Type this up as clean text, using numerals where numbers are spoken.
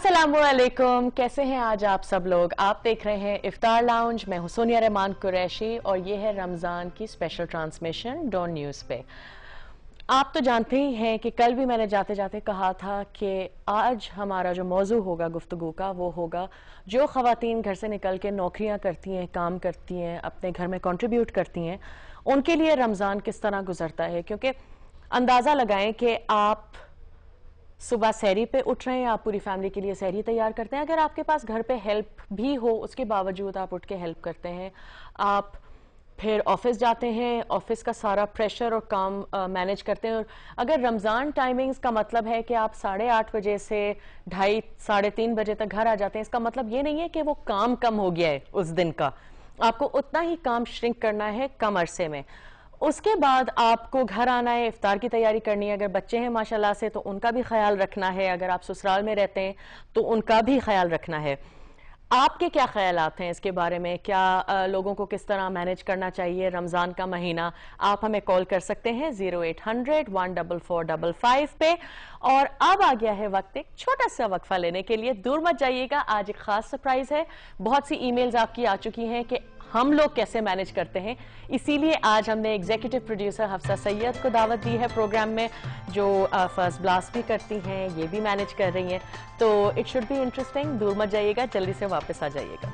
अस्सलामुअलैकुम, कैसे हैं आज आप सब लोग। आप देख रहे हैं इफ्तार लाउंज। मैं हूं सोनिया रहमान कुरैशी और ये है रमज़ान की स्पेशल ट्रांसमिशन डॉन न्यूज़ पे। आप तो जानते ही हैं कि कल भी मैंने जाते जाते कहा था कि आज हमारा जो मौजू होगा गुफ्तगू का वो होगा जो ख़वातीन घर से निकल के नौकरियां करती हैं, काम करती हैं, अपने घर में कंट्रीब्यूट करती हैं, उनके लिए रमज़ान किस तरह गुजरता है। क्योंकि अंदाज़ा लगाएं कि आप सुबह सहरी पे उठ रहे हैं, आप पूरी फैमिली के लिए सहरी तैयार करते हैं। अगर आपके पास घर पे हेल्प भी हो उसके बावजूद आप उठ के हेल्प करते हैं। आप फिर ऑफिस जाते हैं, ऑफिस का सारा प्रेशर और काम मैनेज करते हैं। और अगर रमज़ान टाइमिंग्स का मतलब है कि आप 8:30 बजे से 2:30 साढ़े 3 बजे तक घर आ जाते हैं, इसका मतलब ये नहीं है कि वो काम कम हो गया है उस दिन का। आपको उतना ही काम श्रिंक करना है कम अरसे में। उसके बाद आपको घर आना है, इफ्तार की तैयारी करनी है। अगर बच्चे हैं माशाल्लाह से तो उनका भी ख्याल रखना है। अगर आप ससुराल में रहते हैं तो उनका भी ख्याल रखना है। आपके क्या ख्यालात हैं इसके बारे में? क्या लोगों को किस तरह मैनेज करना चाहिए रमज़ान का महीना? आप हमें कॉल कर सकते हैं 0800 14455 पे। और अब आ गया है वक्त एक छोटा सा वक्फा लेने के लिए। दूर मत जाइएगा, आज एक खास सरप्राइज है। बहुत सी ईमेल्स आपकी आ चुकी हैं कि हम लोग कैसे मैनेज करते हैं, इसीलिए आज हमने एग्जीक्यूटिव प्रोड्यूसर हफ्सा सैयद को दावत दी है प्रोग्राम में, जो फर्स्ट ब्लास्ट भी करती हैं, ये भी मैनेज कर रही हैं। तो इट शुड बी इंटरेस्टिंग। दूर मत जाइएगा, जल्दी से वापस आ जाइएगा।